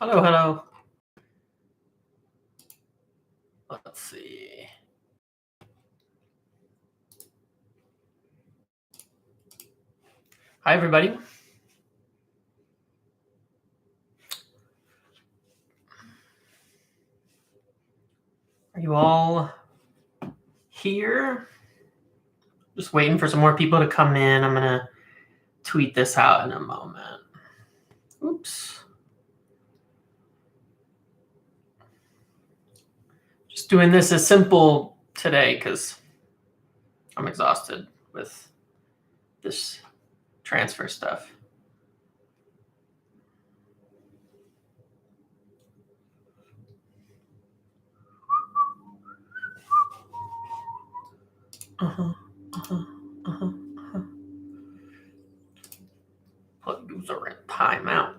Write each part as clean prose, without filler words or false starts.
Hello, hello. Let's see. Hi, everybody. Are you all here? Just waiting for some more people to come in. I'm going to tweet this out in a moment. Oops. Just doing this as simple today because I'm exhausted with this transfer stuff. Put user in timeout.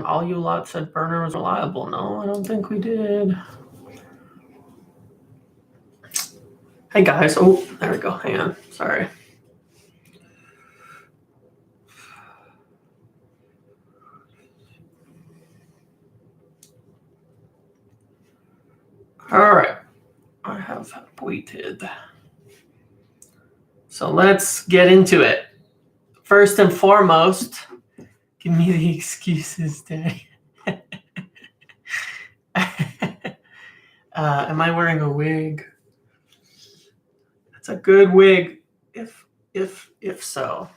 All you lot said burner was reliable. No, I don't think we did. Hey guys. Oh, there we go. Hang on. Sorry. All right. I have waited. So let's get into it. First and foremost, give me the excuses, Daddy. Am I wearing a wig? That's a good wig, if so.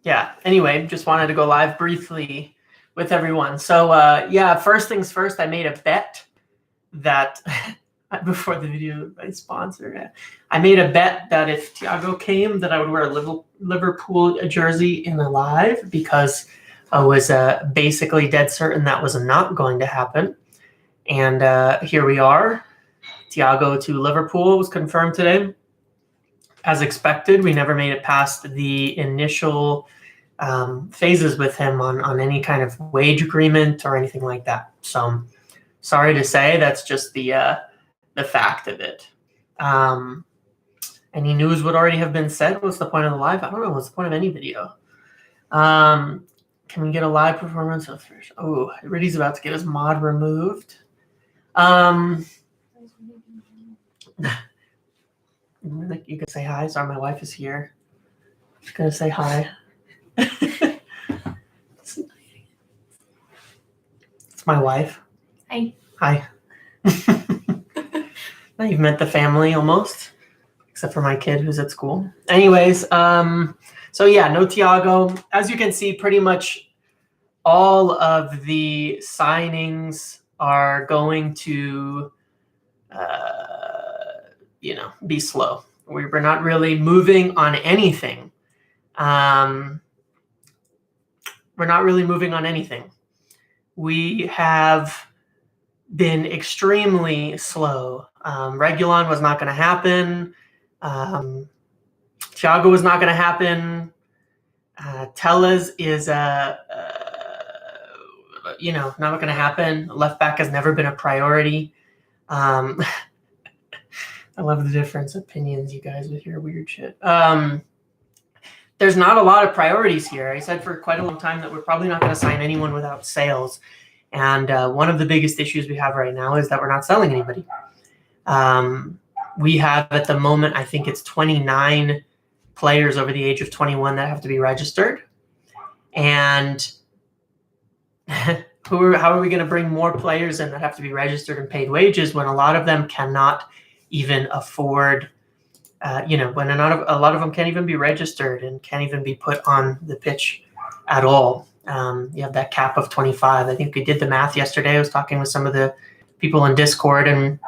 Yeah. Anyway, just wanted to go live briefly with everyone. So yeah, first things first, I made a bet that before the video, my sponsor, I made a bet that if Thiago came, that I would wear a Liverpool jersey in a live because I was basically dead certain that was not going to happen. And here we are. Thiago to Liverpool was confirmed today. As expected, we never made it past the initial phases with him on any kind of wage agreement or anything like that. So sorry to say, that's just the fact of it. Any news would already have been said. What's the point of the live? I don't know. What's the point of any video? Can we get a live performance of Fish? Oh, Riddy's about to get his mod removed. You can say hi. Sorry, my wife is here. Just gonna say hi. It's my wife. Hi. Hi. Now you've met the family almost, except for my kid who's at school. Anyways, so yeah, no Thiago. As you can see, pretty much all of the signings are going to, be slow. We're not really moving on anything. We're not really moving on anything. We have been extremely slow. Reguilon was not going to happen. Thiago was not going to happen. Tellez is not going to happen. Left back has never been a priority. I love the different opinions, you guys, with your weird shit. There's not a lot of priorities here. I said for quite a long time that we're probably not going to sign anyone without sales. And one of the biggest issues we have right now is that we're not selling anybody. We have at the moment, I think it's 29 players over the age of 21 that have to be registered. And how are we going to bring more players in that have to be registered and paid wages when a lot of them cannot even afford, when a lot of them can't even be registered and can't even be put on the pitch at all. You have that cap of 25. I think we did the math yesterday. I was talking with some of the people in Discord, and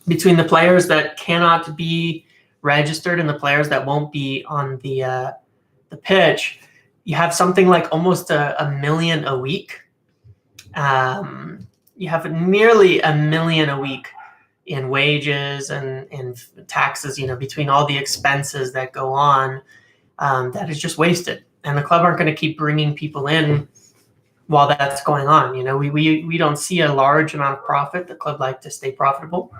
between the players that cannot be registered and the players that won't be on the pitch, you have something like almost a million a week. You have nearly $1 million a week in wages and taxes, between all the expenses that go on, that is just wasted. And the club aren't going to keep bringing people in while that's going on. We don't see a large amount of profit. The club like to stay profitable.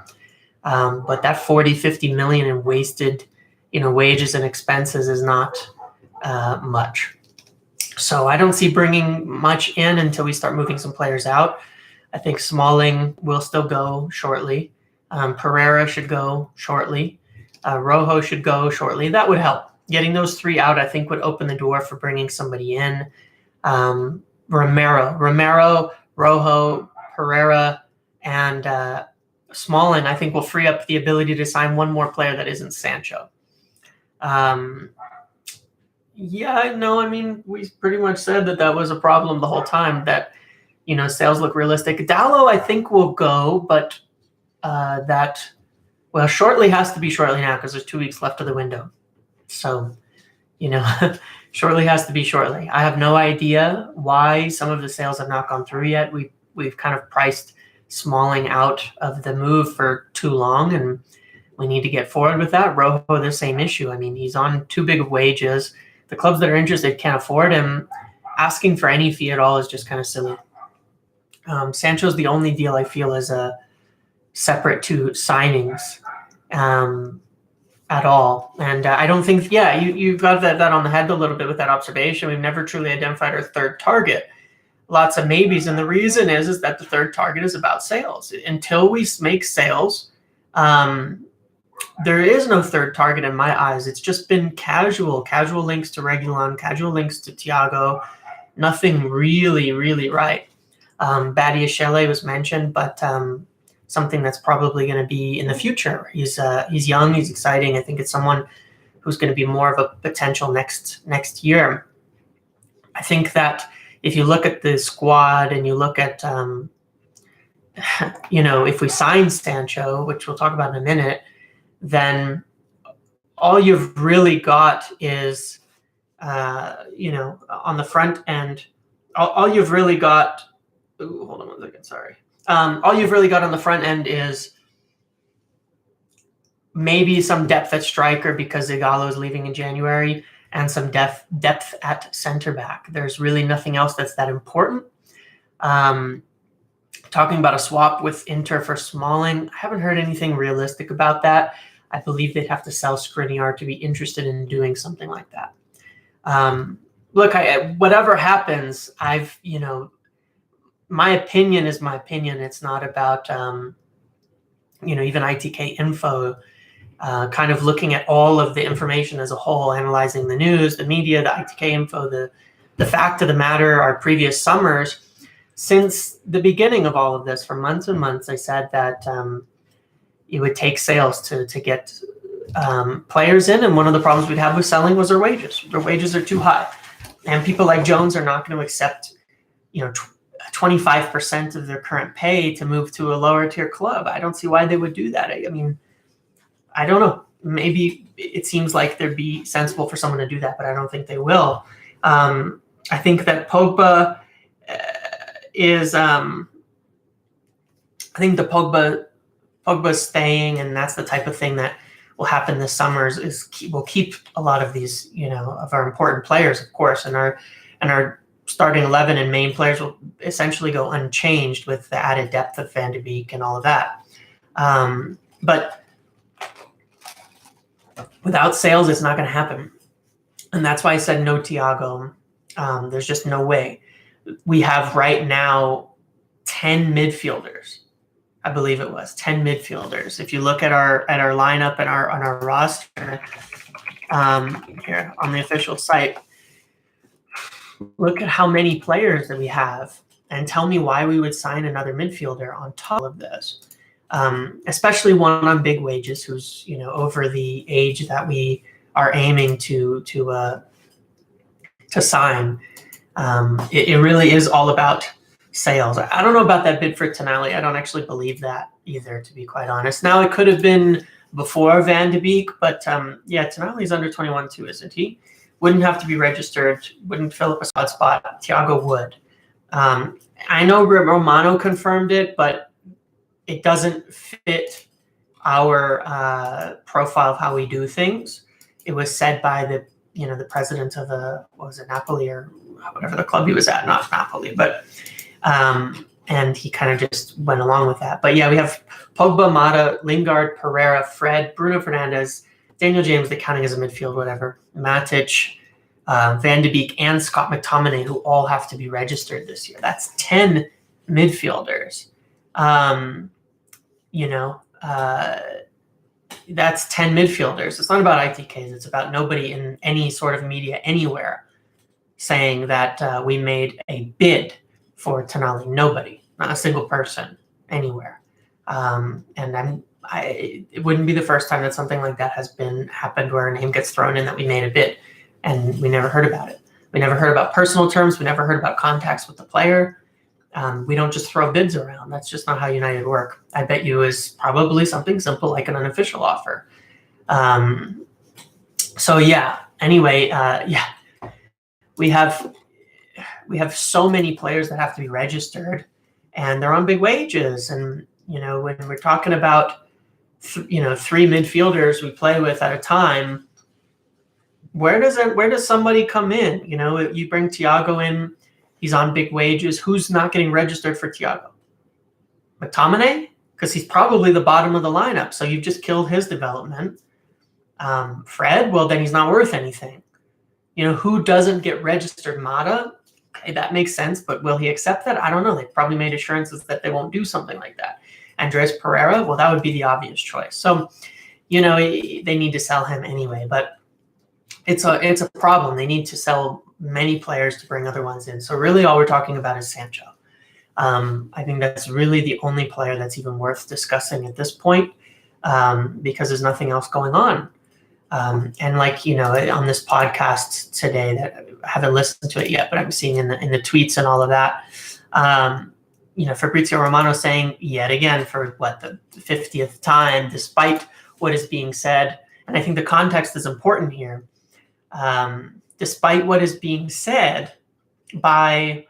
But that 40, 50 million in wasted, wages and expenses is not much. So I don't see bringing much in until we start moving some players out. I think Smalling will still go shortly. Pereira should go shortly. Rojo should go shortly. That would help. Getting those three out, I think, would open the door for bringing somebody in. Romero, Rojo, Pereira, and Smalling, I think, will free up the ability to sign one more player that isn't Sancho. Yeah, no, I mean, we pretty much said that was a problem the whole time, that, sales look realistic. Dalot, I think, will go, but shortly has to be shortly now because there's 2 weeks left of the window. So, shortly has to be shortly. I have no idea why some of the sales have not gone through yet. We've kind of priced Smalling out of the move for too long, and we need to get forward with that. Rojo, the same issue. I mean, he's on too big of wages. The clubs that are interested can't afford him. Asking for any fee at all is just kind of silly. Sancho's the only deal I feel is separate to signings at all. And I don't think, you've got that on the head a little bit with that observation. We've never truly identified our third target. Lots of maybes. And the reason is that the third target is about sales. Until we make sales, there is no third target in my eyes. It's just been casual links to Reguilon, casual links to Thiago. Nothing really, really right. Badiashile was mentioned, but something that's probably going to be in the future. He's young, he's exciting. I think it's someone who's going to be more of a potential next year. I think that if you look at the squad and you look at, if we sign Sancho, which we'll talk about in a minute, then all you've really got is, on the front end, all you've really got, hold on 1 second, sorry. All you've really got on the front end is maybe some depth at striker because Zagallo is leaving in January, and some depth at center back. There's really nothing else that's that important. Talking about a swap with Inter for Smalling, I haven't heard anything realistic about that. I believe they'd have to sell Skriniar to be interested in doing something like that. Look, whatever happens, my opinion is my opinion. It's not about, even ITK Info, kind of looking at all of the information as a whole, analyzing the news, the media, the ITK Info, the fact of the matter, our previous summers. Since the beginning of all of this, for months and months, I said that it would take sales to get players in, and one of the problems we'd have with selling was their wages. Their wages are too high, and people like Jones are not going to accept, 25% of their current pay to move to a lower tier club. I don't see why they would do that. I mean, I don't know. Maybe it seems like they'd be sensible for someone to do that, but I don't think they will. I think that Pogba is. I think the Pogba's staying, and that's the type of thing that will happen this summer. We'll keep a lot of these, of our important players, of course, and our starting 11 and main players will essentially go unchanged with the added depth of Van de Beek and all of that. But without sales, it's not going to happen. And that's why I said no Thiago. There's just no way. We have right now 10 midfielders. I believe it was 10 midfielders. If you look at our lineup and on our roster here on the official site, look at how many players that we have, and tell me why we would sign another midfielder on top of this, especially one on big wages who's over the age that we are aiming to sign. It really is all about sales. I don't know about that bid for Tonali. I don't actually believe that either, to be quite honest. Now, it could have been before Van de Beek, but Tonali's under 21 too, isn't he? Wouldn't have to be registered, wouldn't fill up a spot. Thiago would. I know Romano confirmed it, but it doesn't fit our profile of how we do things. It was said by the president of Napoli or whatever the club he was at, not Napoli, but and he kind of just went along with that. But yeah, we have Pogba, Mata, Lingard, Pereira, Fred, Bruno Fernandes, Daniel James, they're counting as a midfield, whatever. Matic, Van de Beek, and Scott McTominay, who all have to be registered this year. That's 10 midfielders. That's 10 midfielders. It's not about ITKs. It's about nobody in any sort of media anywhere saying that we made a bid for Tonali. Nobody, not a single person anywhere. And it wouldn't be the first time that something like that has happened where a name gets thrown in that we made a bid and we never heard about it. We never heard about personal terms. We never heard about contacts with the player. We don't just throw bids around. That's just not how United work. I bet you is probably something simple like an unofficial offer. Anyway, we have so many players that have to be registered, and they're on big wages. And when we're talking about three midfielders we play with at a time, where does somebody come in? You bring Thiago in. He's on big wages. Who's not getting registered for Thiago? McTominay? Because he's probably the bottom of the lineup. So you've just killed his development. Fred? Well, then he's not worth anything. Who doesn't get registered? Mata? Okay, that makes sense. But will he accept that? I don't know. They've probably made assurances that they won't do something like that. Andres Pereira? Well, that would be the obvious choice. So, they need to sell him anyway. But it's a problem. They need to sell many players to bring other ones in. So really all we're talking about is Sancho. I think that's really the only player that's even worth discussing at this point, because there's nothing else going on. And on this podcast today, that I haven't listened to it yet, but I'm seeing in the tweets and all of that, Fabrizio Romano saying yet again for the 50th time, despite what is being said, and I think the context is important here, despite what is being said by,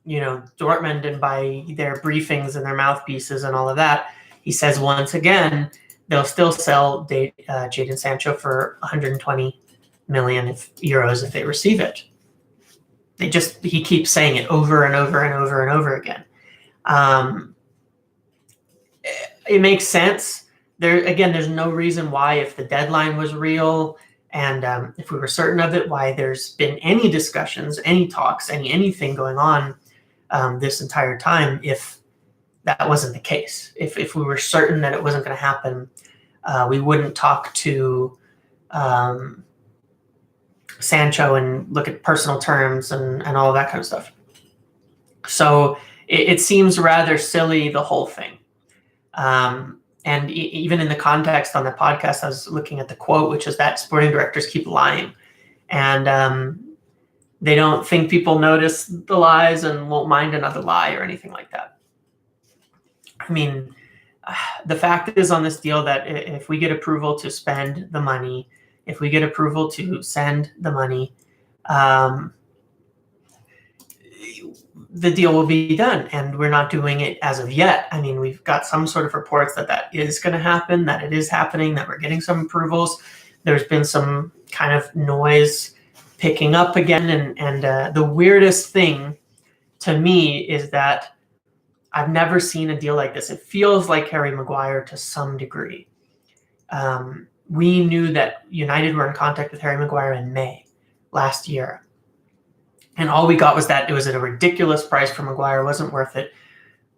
Dortmund and by their briefings and their mouthpieces and all of that, he says once again, they'll still sell Jadon Sancho for 120 million euros if they receive it. He keeps saying it over and over and over and over again. It makes sense. There's no reason why, if the deadline was real, and if we were certain of it, why there's been any discussions, any talks, anything going on this entire time if that wasn't the case. If we were certain that it wasn't going to happen, we wouldn't talk to Sancho and look at personal terms and all of that kind of stuff. So it seems rather silly, the whole thing. And even in the context on the podcast, I was looking at the quote, which is that sporting directors keep lying. And they don't think people notice the lies and won't mind another lie or anything like that. I mean, the fact is on this deal that if we get approval to spend the money, if we get approval to send the money, the deal will be done, and we're not doing it as of yet. I mean, we've got some sort of reports that is going to happen, that it is happening, that we're getting some approvals. There's been some kind of noise picking up again, and the weirdest thing to me is that I've never seen a deal like this. It feels like Harry Maguire to some degree. We knew that United were in contact with Harry Maguire in May last year. And all we got was that it was at a ridiculous price for Maguire, wasn't worth it.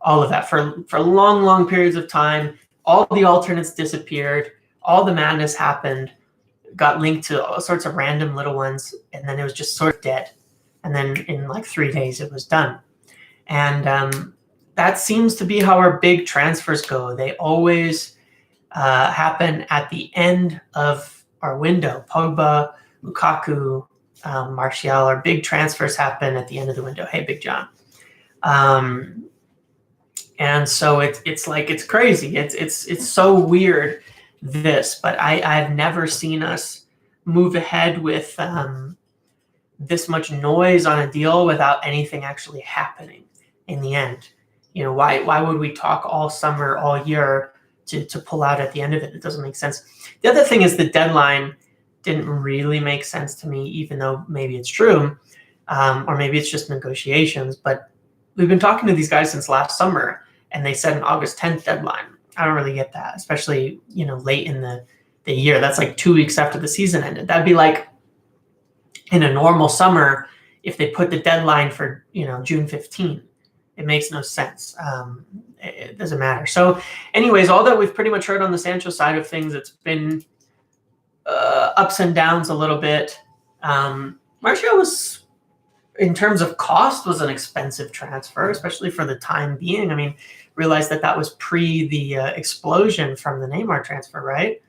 All of that for long, long periods of time. All the alternates disappeared. All the madness happened, got linked to all sorts of random little ones, and then it was just sort of dead. And then in 3 days, it was done. And that seems to be how our big transfers go. They always happen at the end of our window. Pogba, Lukaku, Martial, our big transfers happen at the end of the window. Hey, Big John. And so it's crazy. It's so weird, but I've never seen us move ahead with this much noise on a deal without anything actually happening in the end. Why would we talk all summer, all year to pull out at the end of it? It doesn't make sense. The other thing is the deadline didn't really make sense to me, even though maybe it's true, or maybe it's just negotiations. But we've been talking to these guys since last summer, and they set an August 10th deadline. I don't really get that, especially late in the year. That's 2 weeks after the season ended. That'd be like in a normal summer, if they put the deadline for June 15th, it makes no sense. It doesn't matter. So anyways, all that we've pretty much heard on the Sancho side of things, it's been ups and downs a little bit. Martial was, in terms of cost, was an expensive transfer, especially for the time being. I mean, realize that was pre the explosion from the Neymar transfer, right?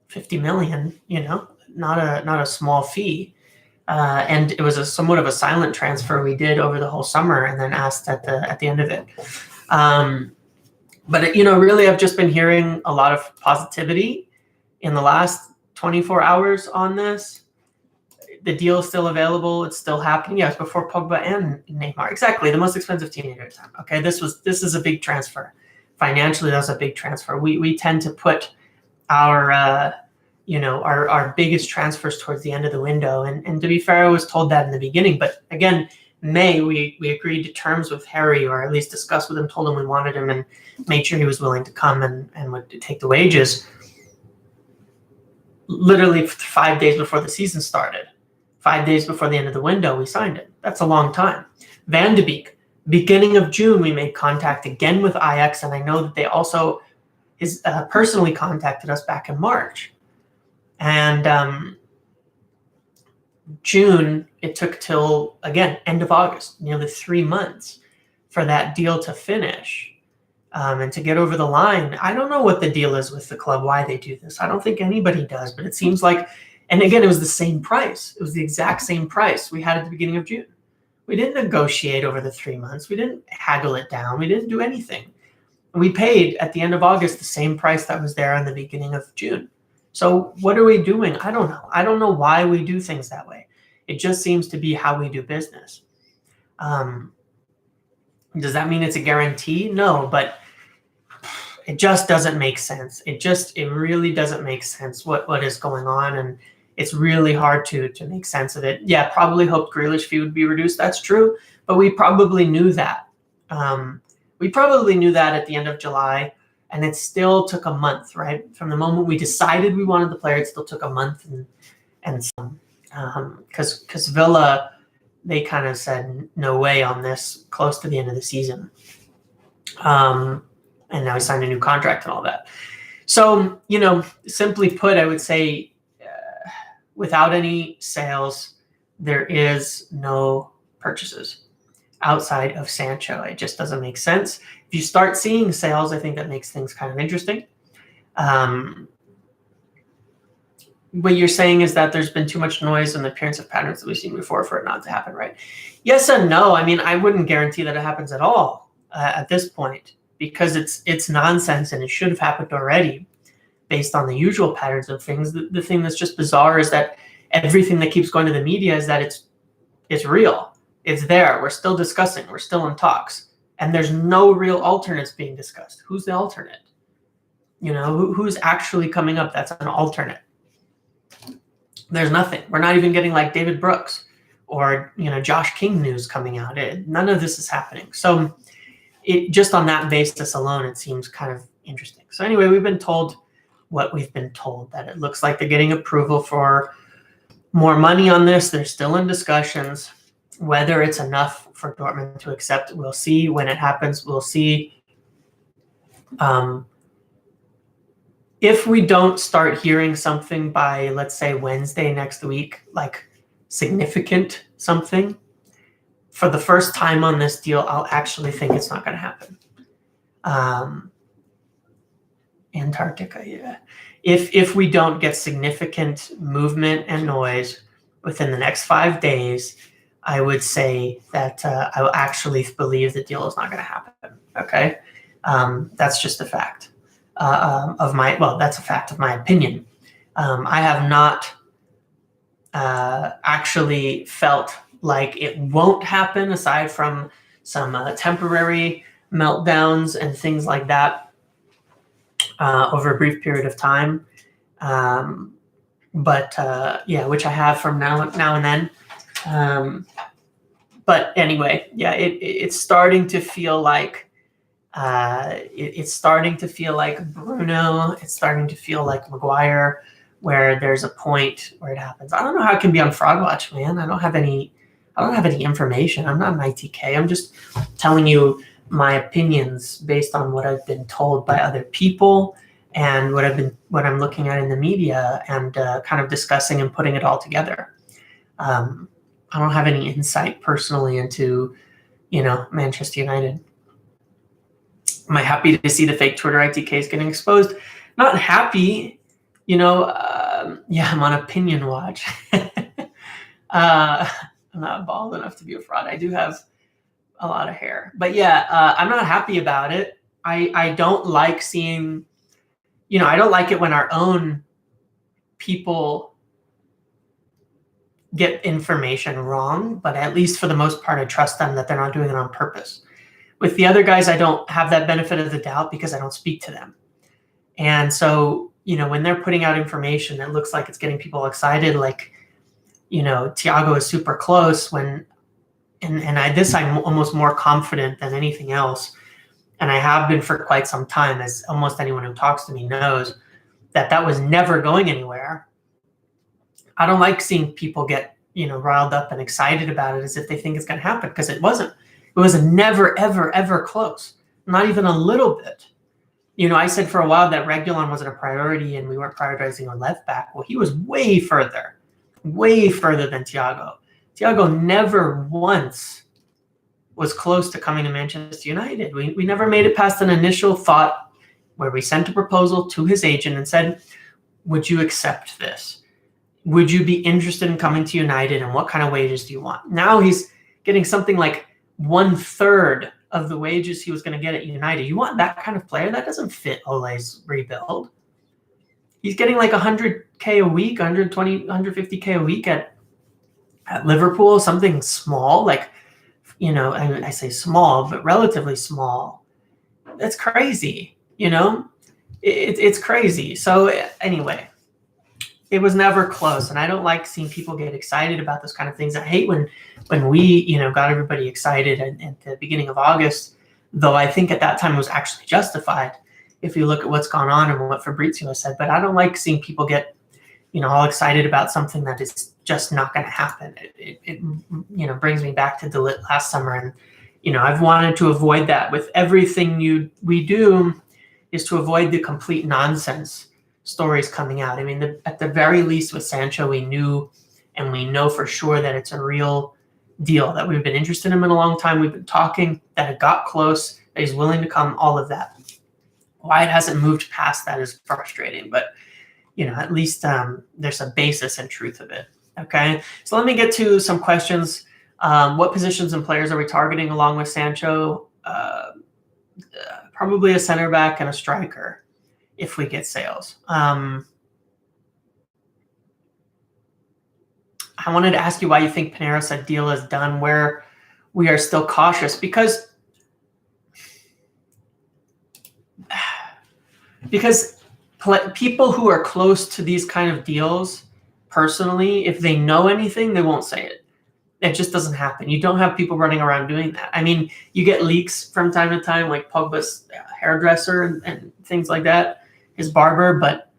50 million, not a small fee. And it was somewhat of a silent transfer we did over the whole summer, and then asked at the end of it. But really, I've just been hearing a lot of positivity in the last 24 hours on this. The deal is still available. It's still happening. Yes, before Pogba and Neymar. Exactly, the most expensive teenager at the time. Okay, this is a big transfer. Financially, that's a big transfer. We tend to put our our biggest transfers towards the end of the window. And to be fair, I was told that in the beginning. But again, May, we agreed to terms with Harry, or at least discussed with him, told him we wanted him, and made sure he was willing to come and would take the wages. Literally 5 days before the season started, 5 days before the end of the window, we signed it. That's a long time. Van de Beek, beginning of June, we made contact again with Ajax, and I know that they also personally contacted us back in March. And June, it took till, again, end of August, nearly 3 months for that deal to finish and to get over the line. I don't know what the deal is with the club, why they do this. I don't think anybody does, but it seems like, and again, it was the same price. It was the exact same price we had at the beginning of June. We didn't negotiate over the 3 months. We didn't haggle it down. We didn't do anything. We paid at the end of August the same price that was there in the beginning of June. So what are we doing? I don't know. I don't know why we do things that way. It just seems to be how we do business. Does that mean it's a guarantee? No, but it just doesn't make sense. It really doesn't make sense what is going on, and it's really hard to make sense of it. Yeah, probably hoped Grealish fee would be reduced. That's true, but we probably knew that. We probably knew that at the end of July, and it still took a month, right? From the moment we decided we wanted the player, it still took a month and some. Because Villa, they kind of said no way on this close to the end of the season. And now he signed a new contract and all that. So, simply put, I would say without any sales, there is no purchases outside of Sancho. It just doesn't make sense. If you start seeing sales, I think that makes things kind of interesting. What you're saying is that there's been too much noise and the appearance of patterns that we've seen before for it not to happen, right? Yes and no. I mean, I wouldn't guarantee that it happens at all at this point, because it's nonsense and it should have happened already based on the usual patterns of things. The thing that's just bizarre is that everything that keeps going to the media is that it's real. It's there. We're still discussing. We're still in talks. And there's no real alternates being discussed. Who's the alternate? Who's actually coming up that's an alternate? There's nothing. We're not even getting like David Brooks or, Josh King news coming out. None of this is happening. So just on that basis alone, it seems kind of interesting. So anyway, we've been told what we've been told, that it looks like they're getting approval for more money on this. They're still in discussions. Whether it's enough for Dortmund to accept, we'll see when it happens. We'll see. If we don't start hearing something by, let's say, Wednesday next week, like significant something, for the first time on this deal, I'll actually think it's not going to happen. Antarctica, yeah. If we don't get significant movement and noise within the next 5 days, I would say that I will actually believe the deal is not going to happen. Okay, that's just a fact that's a fact of my opinion. I have not actually felt like it won't happen, aside from some temporary meltdowns and things like that over a brief period of time. Which I have from now and then. But anyway, yeah, it's starting to feel like it's starting to feel like Bruno. It's starting to feel like Maguire. where there's a point where it happens. I don't know how it can be on Fraud Watch, man. I don't have any information. I'm not an ITK. I'm just telling you my opinions based on what I've been told by other people and what I'm looking at in the media, and kind of discussing and putting it all together. I don't have any insight personally into, Manchester United. Am I happy to see the fake Twitter ITKs getting exposed? Not happy, I'm on opinion watch. I'm not bald enough to be a fraud. I do have a lot of hair, but I'm not happy about it. I don't like seeing, I don't like it when our own people get information wrong, but at least for the most part, I trust them that they're not doing it on purpose. With the other guys, I don't have that benefit of the doubt because I don't speak to them. And so, when they're putting out information that looks like it's getting people excited, like, Thiago is super close I'm almost more confident than anything else. And I have been for quite some time, as almost anyone who talks to me knows, that was never going anywhere. I don't like seeing people get, riled up and excited about it as if they think it's going to happen, because it wasn't. It was never, ever, ever close. Not even a little bit. I said for a while that Reguilon wasn't a priority and we weren't prioritizing a left back. Well, he was way further than Thiago. Thiago never once was close to coming to Manchester United. We never made it past an initial thought where we sent a proposal to his agent and said, would you accept this? Would you be interested in coming to United, and what kind of wages do you want? Now he's getting something like 1/3 of the wages he was going to get at United. You want that kind of player? That doesn't fit Ole's rebuild. He's getting like 100K a week, 120, 150K a week at Liverpool, something small, like, I say small, but relatively small. That's crazy, it's crazy. So anyway, it was never close. And I don't like seeing people get excited about those kind of things. I hate when we, got everybody excited at the beginning of August, though I think at that time it was actually justified if you look at what's gone on and what Fabrizio said. But I don't like seeing people get, all excited about something that is just not going to happen. It brings me back to De Ligt last summer. And, I've wanted to avoid that with everything we do, is to avoid the complete nonsense stories coming out. I mean, at the very least with Sancho, we knew and we know for sure that it's a real deal, that we've been interested in him in a long time. We've been talking, that it got close, that he's willing to come, all of that. Why it hasn't moved past that is frustrating, but at least there's a basis and truth of it. Okay, so let me get to some questions. What positions and players are we targeting along with Sancho? Probably a center back and a striker if we get sales. I wanted to ask you why you think Pinheiro said deal is done, where we are still cautious, because people who are close to these kind of deals personally, if they know anything, they won't say it. It just doesn't happen. You don't have people running around doing that. I mean, you get leaks from time to time, like Pogba's hairdresser and things like that, his barber, but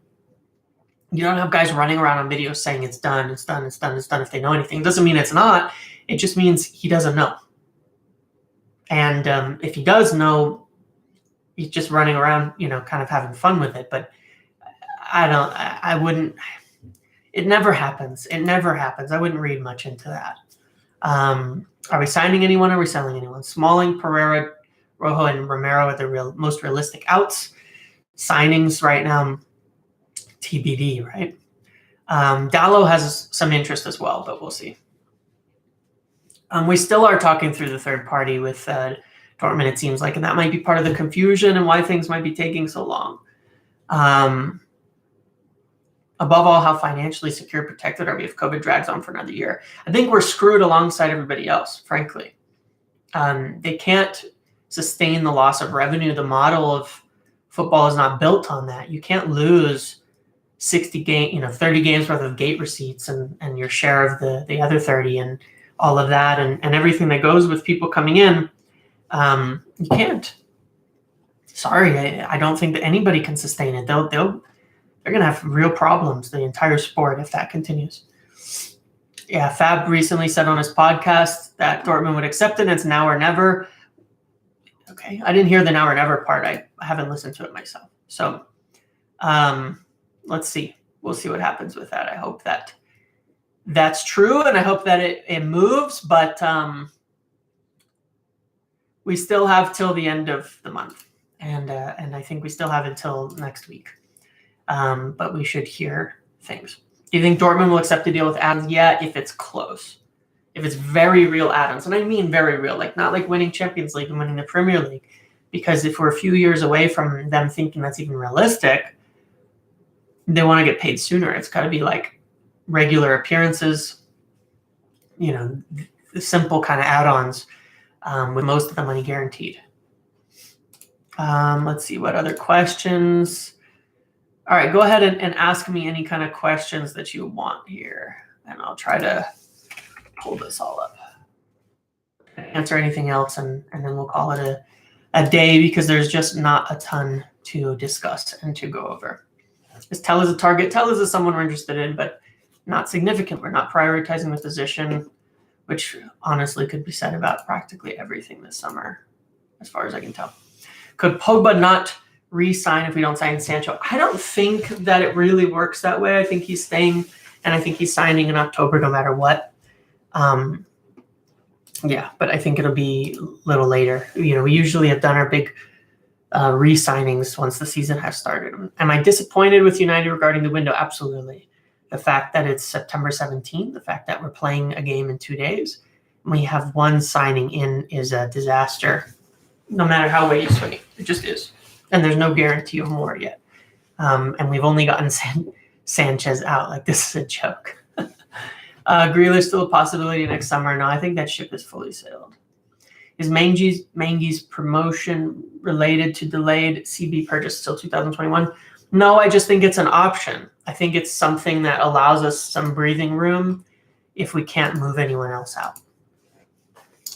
you don't have guys running around on videos saying it's done, it's done, it's done, it's done if they know anything. It doesn't mean it's not. It just means he doesn't know. And if he does know, he's just running around, kind of having fun with it. But I wouldn't, it never happens. It never happens. I wouldn't read much into that. Are we signing anyone? Are we selling anyone? Smalling, Pereira, Rojo, and Romero are the most realistic outs. Signings right now, TBD, right? Dalot has some interest as well, but we'll see. We still are talking through the third party with Dortmund, it seems like, and that might be part of the confusion and why things might be taking so long. Above all, how financially secure, protected are we if COVID drags on for another year? I think we're screwed alongside everybody else, frankly. They can't sustain the loss of revenue. The model of football is not built on that. You can't lose 30 games worth of gate receipts and your share of the other 30 and all of that and everything that goes with people coming in. You can't. Sorry, I don't think that anybody can sustain it. they're going to have real problems, the entire sport, if that continues. Yeah, Fab recently said on his podcast that Dortmund would accept it. It's now or never. Okay, I didn't hear the now or never part. I haven't listened to it myself. So let's see. We'll see what happens with that. I hope that that's true, and I hope that it moves, but we still have till the end of the month, and I think we still have until next week. But we should hear things. Do you think Dortmund will accept a deal with Adams? Yeah, if it's close. If it's very real Adams, and I mean very real, like not like winning Champions League and winning the Premier League, because if we're a few years away from them thinking that's even realistic, they want to get paid sooner. It's got to be like regular appearances, the simple kind of add-ons with most of the money guaranteed. Let's see what other questions. All right, go ahead and ask me any kind of questions that you want here, and I'll try to pull this all up. Answer anything else, and then we'll call it a day, because there's just not a ton to discuss and to go over. Is Telles a target? Telles is someone we're interested in, but not significant. We're not prioritizing the position, which honestly could be said about practically everything this summer, as far as I can tell. Could Pogba not re-sign if we don't sign Sancho? I don't think that it really works that way. I think he's staying, and I think he's signing in October no matter what. Yeah, but I think it'll be a little later. We usually have done our big re-signings once the season has started. Am I disappointed with United regarding the window? Absolutely. The fact that it's September 17th, the fact that we're playing a game in 2 days, and we have one signing in is a disaster. No matter how way you swing it, it just is. And there's no guarantee of more yet. And we've only gotten Sanchez out. Like, this is a joke. Grealish still a possibility next summer? No, I think that ship is fully sailed. Is Mangy's promotion related to delayed CB purchase till 2021? No, I just think it's an option. I think it's something that allows us some breathing room if we can't move anyone else out.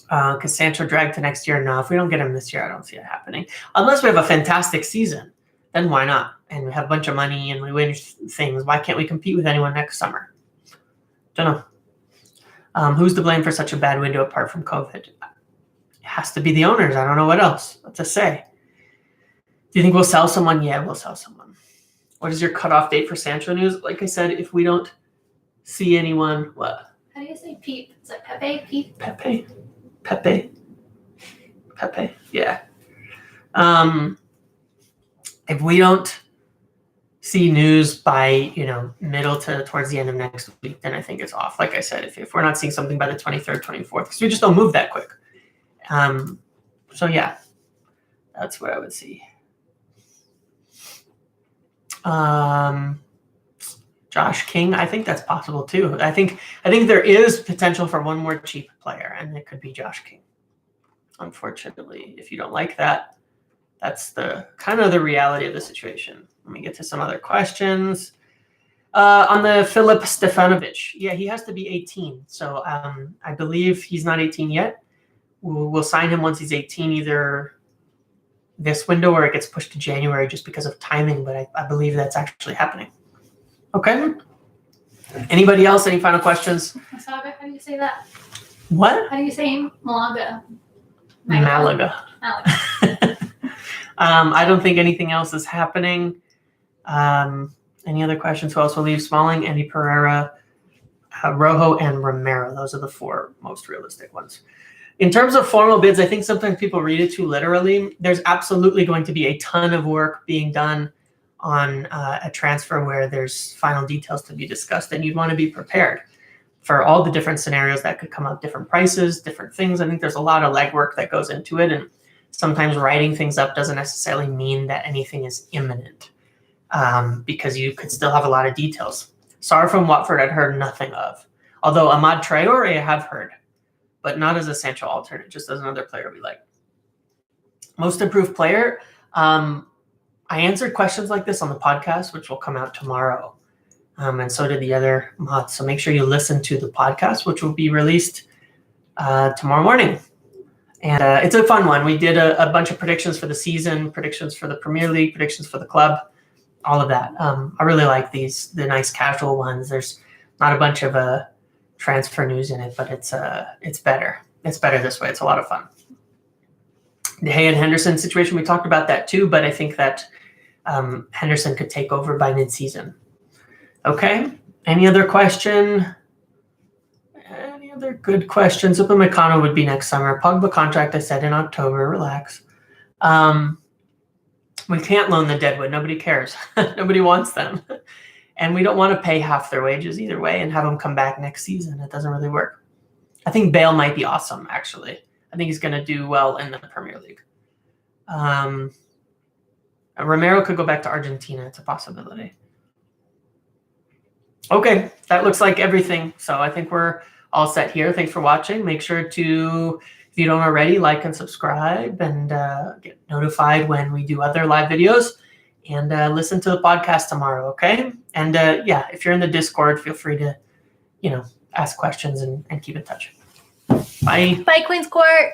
Because Sancho dragged to next year? No, if we don't get him this year, I don't see it happening. Unless we have a fantastic season, then why not? And we have a bunch of money and we win things. Why can't we compete with anyone next summer? Don't know. Who's to blame for such a bad window apart from COVID? It has to be the owners. I don't know what else to say. Do you think we'll sell someone? Yeah, we'll sell someone. What is your cutoff date for Sancho news? Like I said, if we don't see anyone, what? How do you say Peep? Is it Pepe? Peep? Pepe. Yeah. If we don't see news by, middle to towards the end of next week, then I think it's off. Like I said, if we're not seeing something by the 23rd, 24th, because we just don't move that quick. So yeah, that's what I would see. Josh King, I think that's possible too. I think there is potential for one more cheap player, and it could be Josh King. Unfortunately, if you don't like that, that's the kind of the reality of the situation. Let me get to some other questions. On the Filip Stefanovic, yeah, he has to be 18. So I believe he's not 18 yet. We'll sign him once he's 18, either this window or it gets pushed to January just because of timing, but I believe that's actually happening. Okay. Anybody else? Any final questions? Malaga, how do you say that? What? How do you say Malaga? Malaga. I don't think anything else is happening. Any other questions? Who else will leave? Smalling, Andy Pereira, Rojo, and Romero. Those are the four most realistic ones. In terms of formal bids, I think sometimes people read it too literally. There's absolutely going to be a ton of work being done on a transfer where there's final details to be discussed, and you'd want to be prepared for all the different scenarios that could come up, different prices, different things. I think there's a lot of legwork that goes into it, and sometimes writing things up doesn't necessarily mean that anything is imminent, because you could still have a lot of details. Sarr from Watford I'd heard nothing of, although Ahmad Traore I have heard, but not as a Sancho alternate, just as another player we like. Most improved player. I answered questions like this on the podcast, which will come out tomorrow. And so did the other mods. So make sure you listen to the podcast, which will be released tomorrow morning. And it's a fun one. We did a bunch of predictions for the season, predictions for the Premier League, predictions for the club. all of that. I really like the nice casual ones. There's not a bunch of transfer news in it, but it's better. It's better this way. It's a lot of fun. The Hay and Henderson situation, we talked about that too, but I think that Henderson could take over by mid-season. Okay. Any other question? Any other good questions? Upamecano would be next summer. Pogba contract, I said, in October. Relax. We can't loan the Deadwood. Nobody cares. Nobody wants them. And we don't want to pay half their wages either way and have them come back next season. It doesn't really work. I think Bale might be awesome, actually. I think he's going to do well in the Premier League. Romero could go back to Argentina. It's a possibility. Okay, that looks like everything. So I think we're all set here. Thanks for watching. Make sure to, if you don't already, like and subscribe and get notified when we do other live videos. And listen to the podcast tomorrow, okay? And yeah, if you're in the Discord, feel free to, ask questions and keep in touch. Bye. Bye, Queen's Court.